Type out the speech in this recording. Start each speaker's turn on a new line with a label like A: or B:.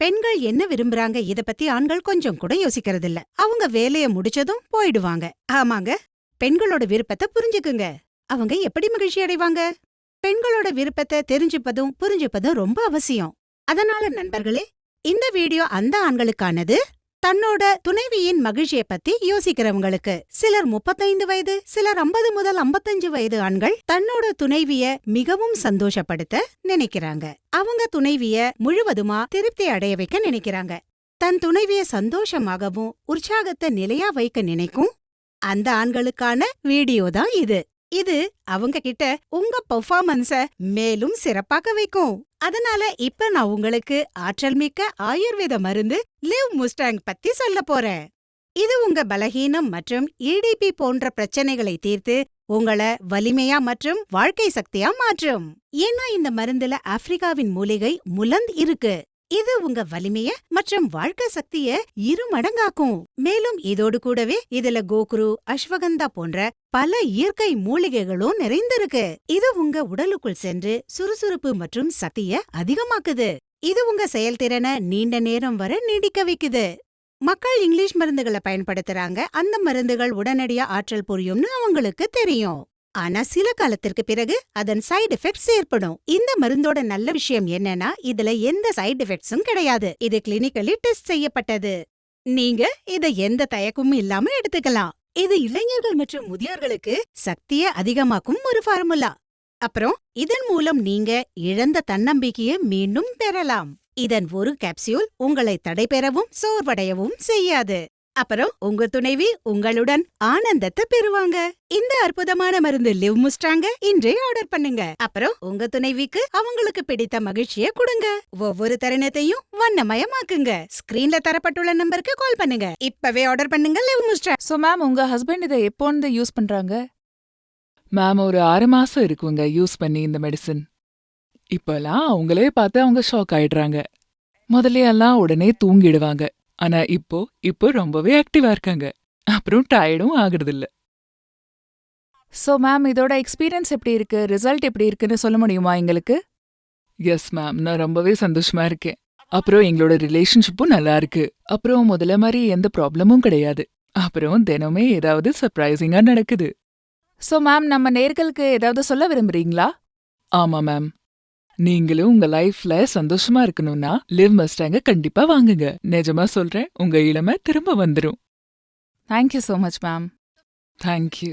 A: பெண்கள் என்ன விரும்புறாங்க இத பத்தி ஆண்கள் கொஞ்சம் கூட யோசிக்கிறதில்ல. அவங்க வேலைய முடிச்சதும் போயிடுவாங்க. ஆமாங்க, பெண்களோட விருப்பத்தை புரிஞ்சுக்குங்க. அவங்க எப்படி மகிழ்ச்சி அடைவாங்க? பெண்களோட விருப்பத்தை தெரிஞ்சுப்பதும் புரிஞ்சுப்பதும் ரொம்ப அவசியம். அதனால நண்பர்களே, இந்த வீடியோ அந்த ஆண்களுக்கானது. தன்னோட துணைவியின் மகிழ்ச்சியை பத்தி யோசிக்கிறவங்களுக்கு. சிலர் 35 வயது, சிலர் 50 முதல் 55 வயது ஆண்கள் தன்னோட துணைவிய மிகவும் சந்தோஷப்படுத்த நினைக்கிறாங்க. அவங்க துணைவிய முழுவதுமா திருப்தி அடைய வைக்க நினைக்கிறாங்க. தன் துணைவிய சந்தோஷமாகவும் உற்சாகத்தை நிலையா வைக்க நினைக்கும் அந்த ஆண்களுக்கான வீடியோ தான் இது. இது அவங்க கிட்ட உங்க பெர்ஃபார்மன்ஸ மேலும் சிறப்பாக்க வைக்கும். அதனால இப்ப நான் உங்களுக்கு ஆற்றல் மிக்க ஆயுர்வேத மருந்து லிவ் முஸ்டாங் பத்தி சொல்ல போறேன். இது உங்க பலகீனம் மற்றும் EDP போன்ற பிரச்சனைகளை தீர்த்து உங்கள வலிமையா மற்றும் வாழ்க்கை சக்தியா மாற்றும். ஏன்னா இந்த மருந்துல ஆப்பிரிக்காவின் மூலிகை முலந்த் இருக்கு. இது உங்க வலிமைய மற்றும் வாழ்க்கை சக்திய 2 மடங்காக்கும். மேலும் இதோடு கூடவே இதுல கோகுரு, அஸ்வகந்தா போன்ற பல இயற்கை மூலிகைகளும் நிறைந்திருக்கு. இது உங்க உடலுக்குள் சென்று சுறுசுறுப்பு மற்றும் சக்திய அதிகமாக்குது. இது உங்க செயல்திறனை நீண்ட நேரம் வரை நீடிக்க வைக்குது. மக்கள் இங்கிலீஷ் மருந்துகளை பயன்படுத்துறாங்க. அந்த மருந்துகள் உடனடியா ஆற்றல் புரியும்னு அவங்களுக்கு தெரியும். ஆனா சில காலத்திற்கு பிறகு அதன் சைடு எஃபெக்ட்ஸ் ஏற்படும். இந்த மருந்தோட நல்ல விஷயம் என்னன்னா இதுல எந்த சைடு எஃபெக்ட்ஸும் கிடையாது. இது கிளினிக்கலி டெஸ்ட் செய்யப்பட்டது. நீங்க இத எந்த தயக்கமும் இல்லாம எடுத்துக்கலாம். இது இளைஞர்கள் மற்றும் முதியோர்களுக்கு சக்தியை அதிகமாக்கும் ஒரு ஃபார்முலா. அப்புறம் இதன் மூலம் நீங்க இழந்த தன்னம்பிக்கையை மீண்டும் பெறலாம். இதன் ஒரு கேப்சியூல் உங்களை தடைபெறவும் சோர்வடையவும் செய்யாது. அப்புறம் உங்க துணைவி உங்களுடன் ஆனந்தத்தை பெறுவாங்க. இந்த அற்புதமான மருந்து லிவ் முஸ்டாங்க இன்றே ஆர்டர் பண்ணுங்க. அப்புறம் உங்க துணைவிக்கு அவங்களுக்கு பிடித்த மகிழ்ச்சியை கொடுங்க. ஒவ்வொரு தருணத்தையும் வண்ணமயமாக்குங்க. ஸ்கிரீன்ல தரப்பட்டுள்ள நம்பருக்கு கால் பண்ணுங்க. இப்பவே ஆர்டர் பண்ணுங்க லிவ் முஸ்டாங்.
B: சோ மேம், உங்க ஹஸ்பண்ட் இதை எப்போந்து யூஸ் பண்றாங்க?
C: மேம், ஒரு 6 மாசம் இருக்குங்க யூஸ் பண்ணி இந்த மெடிசின். இப்பெல்லாம் அவங்களே பார்த்து அவங்க ஷாக் ஆயிடுறாங்க. முதலையெல்லாம் உடனே தூங்கிடுவாங்க. ஆனா இப்போ ரொம்பவே ஆக்டிவா இருக்காங்க. அப்புறம் டயர்டும் ஆகுறதில்ல.
B: சோ மேம், இதோட எக்ஸ்பீரியன்ஸ் எப்படி இருக்கு, ரிசல்ட் எப்படி இருக்குன்னு சொல்ல முடியுமா எங்களுக்கு?
C: எஸ் மேம், நான் ரொம்பவே சந்தோஷமா இருக்கேன். அப்புறம் எங்களோட ரிலேஷன்ஷிப்பும் நல்லா இருக்கு. அப்புறம் முதல்ல மாதிரி எந்த ப்ராப்ளமும் கிடையாது. அப்புறம் தினமே ஏதாவது சர்ப்ரைசிங்கா நடக்குது.
B: சோ மேம், நம்ம நேர்களுக்கு ஏதாவது சொல்ல விரும்புறீங்களா?
C: ஆமா மேம், நீங்களும் உங்க லைஃப்ல சந்தோஷமா இருக்கணும்னா லிவ் மஸ்டாங்க கண்டிப்பா வாங்குங்க. நிஜமா சொல்றேன், உங்க இளமை திரும்ப வந்துரும்.
B: Thank you so much ma'am.
C: Thank you.